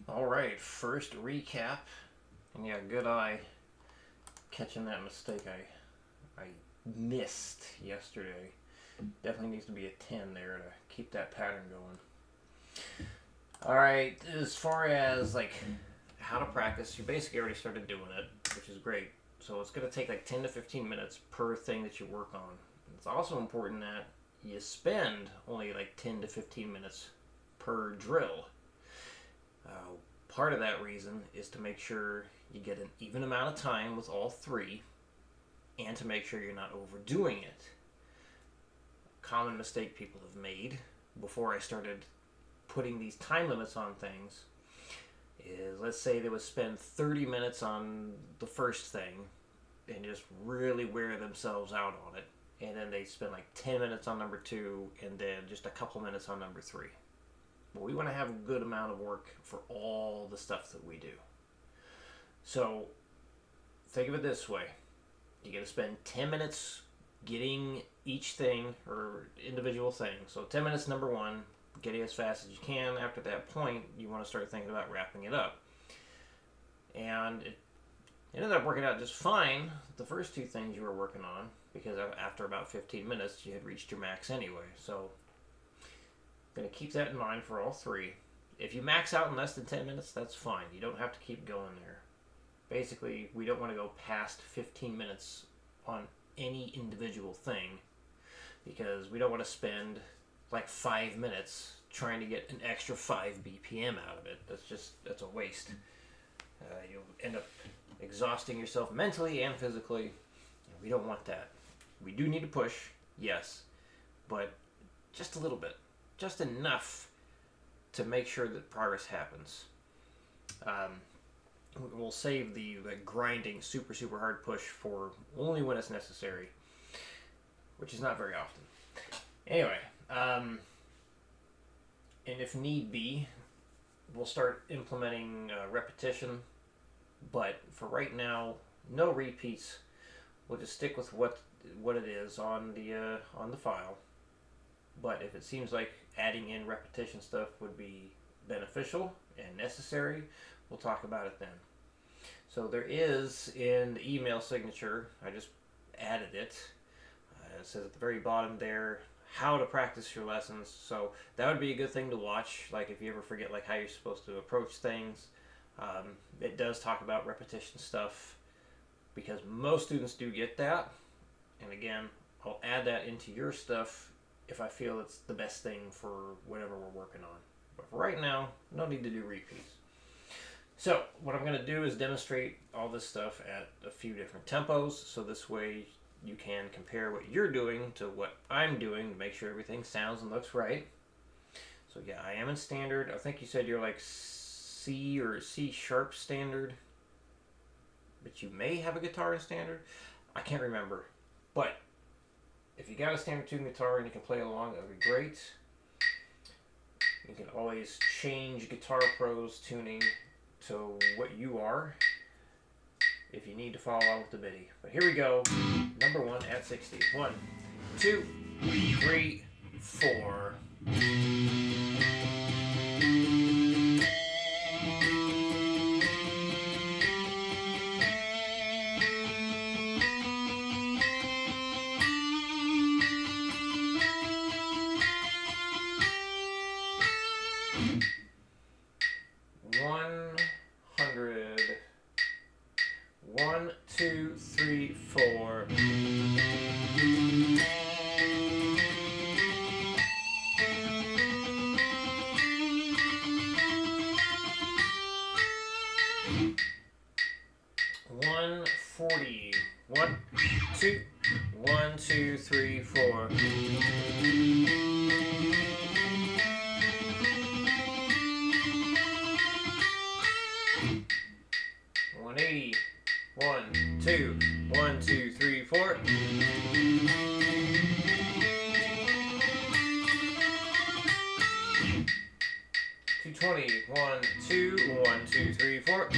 All right, first recap, and yeah, good eye catching that mistake I missed yesterday. Definitely needs to be a 10 there to keep that pattern going. All right, as far as like how to practice, you basically already started doing it, which is great. So it's going to take like 10 to 15 minutes per thing that you work on. It's also important that you spend only like 10 to 15 minutes per drill. Part of that reason is to make sure you get an even amount of time with all three and to make sure you're not overdoing it. A common mistake people have made before I started putting these time limits on things is, let's say they would spend 30 minutes on the first thing and just really wear themselves out on it, and then they spend like 10 minutes on number 2 and then just a couple minutes on number 3. But we want to have a good amount of work for all the stuff that we do. So think of it this way. You're going to spend 10 minutes getting each thing or individual thing. So 10 minutes number 1, get it as fast as you can. After that point, you want to start thinking about wrapping it up. And it ended up working out just fine, the first 2 things you were working on, because after about 15 minutes, you had reached your max anyway. So going to keep that in mind for all 3. If you max out in less than 10 minutes, that's fine. You don't have to keep going there. Basically, we don't want to go past 15 minutes on any individual thing because we don't want to spend like 5 minutes trying to get an extra 5 BPM out of it. That's a waste. You'll end up exhausting yourself mentally and physically. And we don't want that. We do need to push, yes, but just a little bit. Just enough to make sure that progress happens. We'll save the grinding super hard push for only when it's necessary, which is not very often. Anyway, and if need be, we'll start implementing repetition, but for right now, no repeats. We'll just stick with what it is on the file. But if it seems like adding in repetition stuff would be beneficial and necessary, we'll talk about it then. So there is in the email signature, I just added it. It says at the very bottom there, how to practice your lessons. So that would be a good thing to watch, like if you ever forget like how you're supposed to approach things. It does talk about repetition stuff because most students do get that. And again, I'll add that into your stuff if I feel it's the best thing for whatever we're working on. But for right now, no need to do repeats. So what I'm going to do is demonstrate all this stuff at a few different tempos, so this way you can compare what you're doing to what I'm doing to make sure everything sounds and looks right. So yeah, I am in standard. I think you said you're like C or C sharp standard, but you may have a guitar in standard. I can't remember. But if you got a standard tune guitar and you can play along, that would be great. You can always change Guitar Pro's tuning to what you are if you need to follow along with the MIDI. But here we go. Number 1 at 60. 1, 2, 3, 4. One, two, three, four. $140. 1, 2, 1, 2, 3, 4. $180. 1, 2, 1, 2, 3, 4. $220. 1, 2, 1, 2, 3, 4.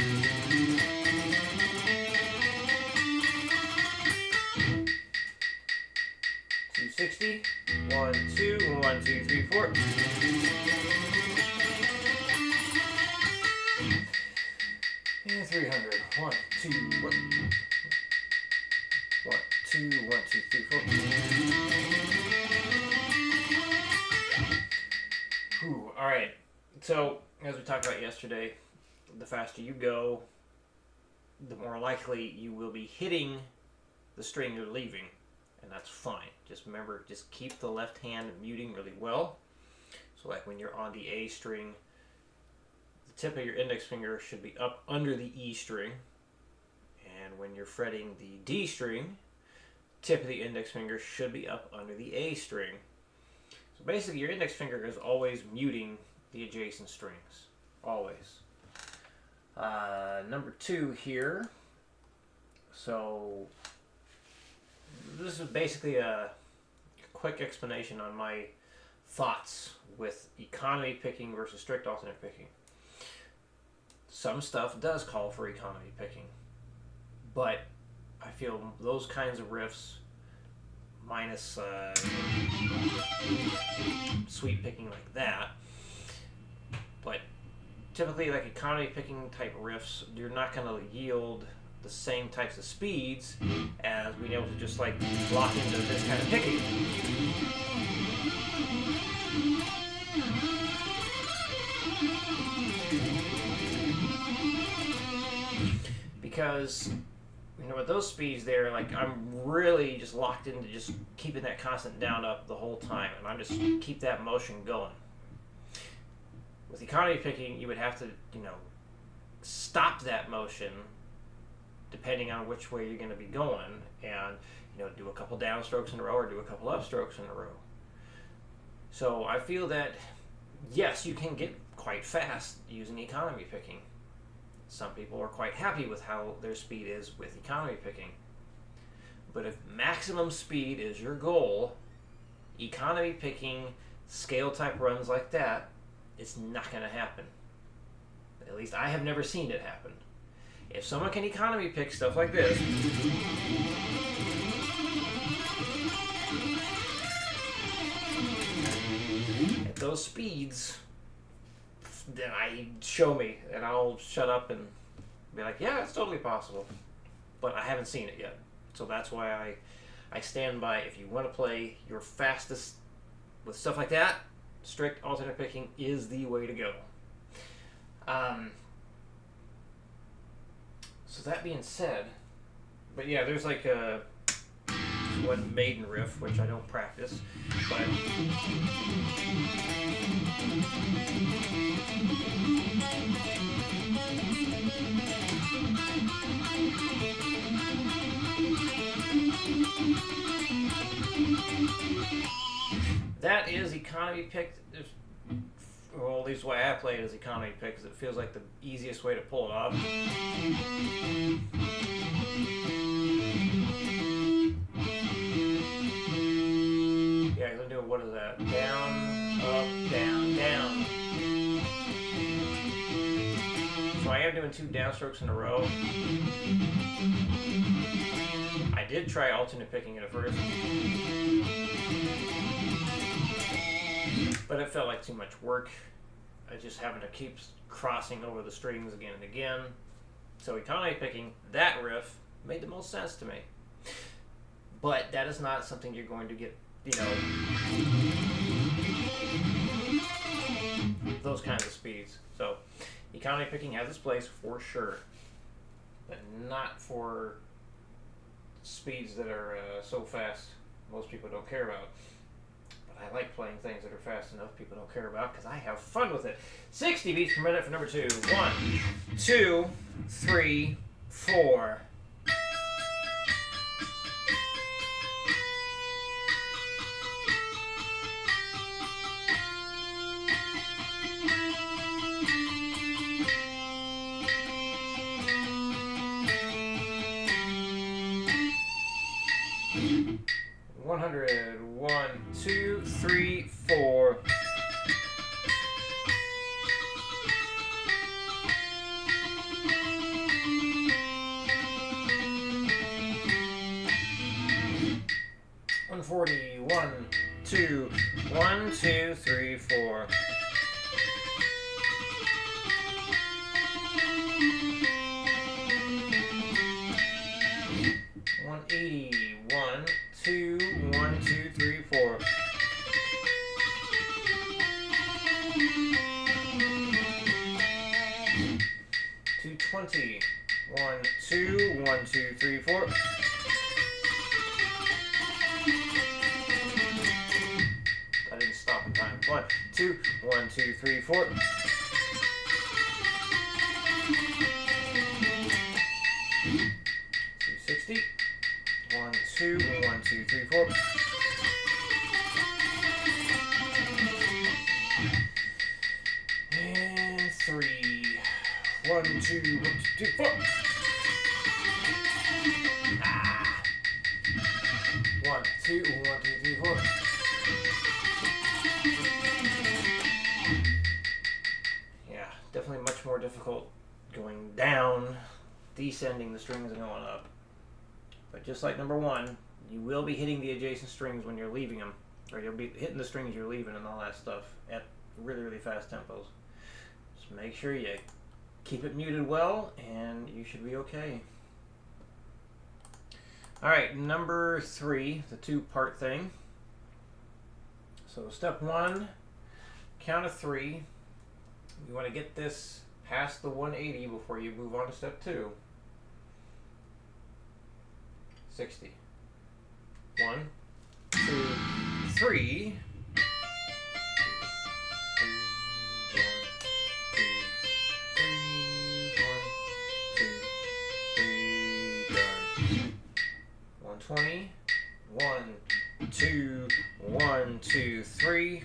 $260. 1, 2, 1, 2, 3, 4. And 300. 1, 2, 1. 1, 2, 1, 2, 3, 4. Whew, all right. So, as we talked about yesterday, the faster you go, the more likely you will be hitting the string you're leaving. And that's fine. Just remember, just keep the left hand muting really well. So like when you're on the A string, the tip of your index finger should be up under the E string. And when you're fretting the D string, tip of the index finger should be up under the A string. So basically your index finger is always muting the adjacent strings. Always. Number 2 here. So this is basically a quick explanation on my thoughts with economy picking versus strict alternate picking. Some stuff does call for economy picking, but I feel those kinds of riffs, minus sweep picking like that, but typically like economy picking type riffs, you're not going to yield the same types of speeds as being able to just like lock into this kind of picking. Because, you know, with those speeds there, like I'm really just locked into just keeping that constant down up the whole time, and I'm just keep that motion going. With economy picking, you would have to, you know, stop that motion depending on which way you're going to be going, and, you know, do a couple downstrokes in a row or do a couple upstrokes in a row. So I feel that, yes, you can get quite fast using economy picking. Some people are quite happy with how their speed is with economy picking. But if maximum speed is your goal, economy picking, scale type runs like that, it's not going to happen. At least I have never seen it happen. If someone can economy pick stuff like this, at those speeds, then show me, and I'll shut up and be like, yeah, it's totally possible. But I haven't seen it yet. So that's why I stand by, if you want to play your fastest with stuff like that, strict alternate picking is the way to go. So that being said, but yeah, there's like one maiden riff, which I don't practice, but that is economy picked. Well, at least the way I play it is economy pick, because it feels like the easiest way to pull it off. Yeah, I'm doing, what is that? Down, up, down, down. So I am doing 2 downstrokes in a row. I did try alternate picking it at first, but it felt like too much work. I just having to keep crossing over the strings again and again. So economy picking that riff made the most sense to me. But that is not something you're going to get, you know, those kinds of speeds. So economy picking has its place for sure, but not for speeds that are so fast most people don't care about. I like playing things that are fast enough people don't care about, because I have fun with it. 60 beats per minute for number 2. 1, 2, 3, 4. One, two, three, four. 20. 1, 2, 1, 2, 3, 4. I didn't stop in time. 1, 2, 1, 2, 3, 4. 260. 1, 2, 1, 2, 3, 4. And 3. 1, 2, 1, 2, 4. Ah. 1, 2, 1, 2, 3, 4. Yeah, definitely much more difficult going down, descending the strings and going up. But just like number 1, you will be hitting the adjacent strings when you're leaving them, or you'll be hitting the strings you're leaving and all that stuff at really, really fast tempos. Just make sure you keep it muted well, and you should be okay. All right, number 3, the 2-part thing. So step 1, count of 3. You want to get this past the 180 before you move on to step 2. 60. 1, 2, 3. 120. 1, 2, 1, 2, 3.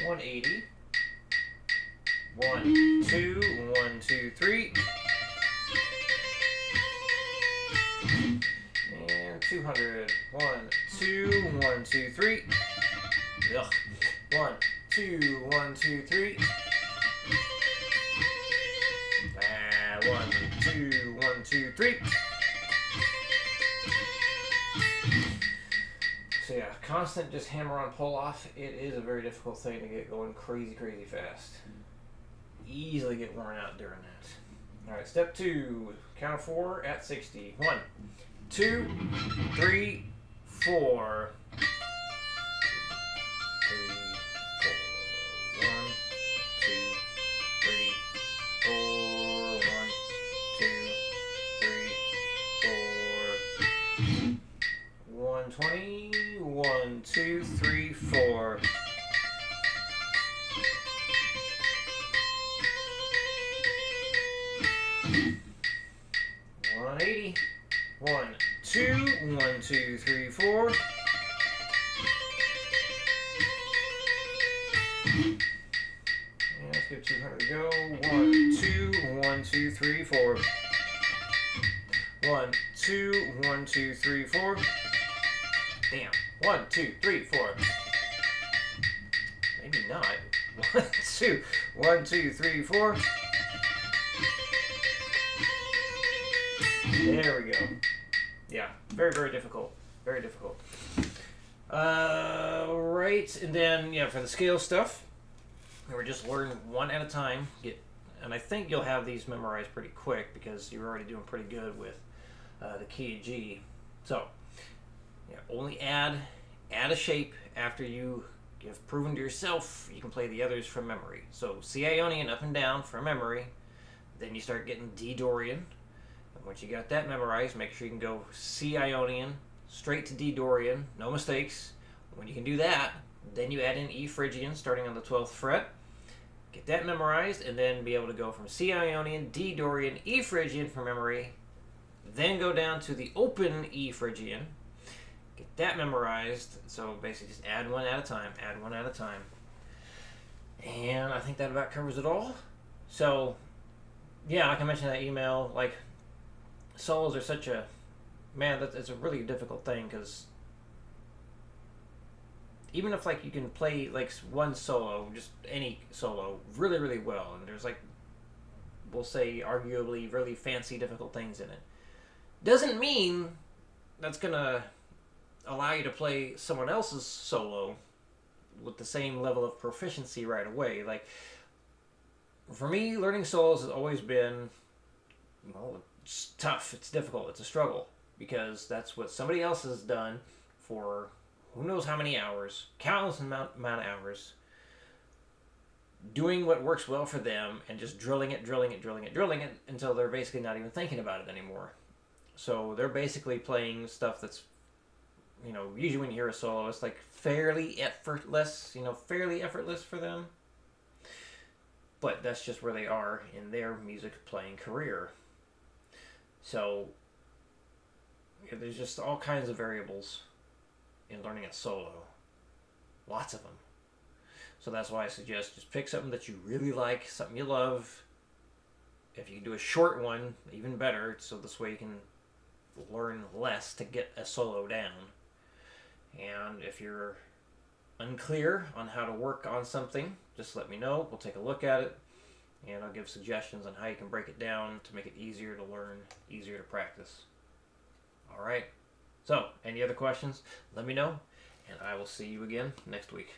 180. 1, 2, 1, 2, 3. And 200. 1, 2, 1, 2, 3. Ugh. 1, 2, 1, 2, 3. 1, 2, 1, 2, 3. So yeah, constant just hammer on pull off. It is a very difficult thing to get going crazy, crazy fast. Easily get worn out during that. All right, step 2, count of 4 at 60. 1, 2, 3, 4. 120. 1, 2, 3, 4. 180. 1, 2, 1, 2, 3, 4. And let's give 200 to go. 1, 2, 1, 2, 3, 4. 1, 2, 1, 2, 3, 4. Damn. 1, 2, 3, 4. Maybe not. 1, 2, 1, 2, 3, 4. There we go. Yeah, very, very difficult. Very difficult. Right, and then yeah, for the scale stuff, we're just learning one at a time. And I think you'll have these memorized pretty quick because you're already doing pretty good with the key of G. So yeah, only add a shape after you have proven to yourself you can play the others from memory. So C Ionian up and down from memory. Then you start getting D Dorian. And once you got that memorized, make sure you can go C Ionian straight to D Dorian, no mistakes. When you can do that, then you add in E Phrygian starting on the 12th fret. Get that memorized, and then be able to go from C Ionian, D Dorian, E Phrygian from memory. Then go down to the open E Phrygian. Get that memorized. So basically just add one at a time, add one at a time. And I think that about covers it all. So, yeah, like I mentioned in that email, like, solos are such a, man, it's a really difficult thing, because even if, like, you can play, like, one solo, just any solo, really, really well, and there's, like, we'll say, arguably really fancy, difficult things in it, doesn't mean that's going to allow you to play someone else's solo with the same level of proficiency right away. Like, for me, learning solos has always been, well, it's tough, it's difficult, it's a struggle, because that's what somebody else has done for who knows how many hours, countless amount of hours, doing what works well for them and just drilling it until they're basically not even thinking about it anymore. So they're basically playing stuff that's, usually when you hear a solo, it's like fairly effortless for them. But that's just where they are in their music playing career. So there's just all kinds of variables in learning a solo. Lots of them. So that's why I suggest just pick something that you really like, something you love. If you can do a short one, even better, so this way you can learn less to get a solo down. And if you're unclear on how to work on something, just let me know. We'll take a look at it, and I'll give suggestions on how you can break it down to make it easier to learn, easier to practice. All right. So, any other questions? Let me know, and I will see you again next week.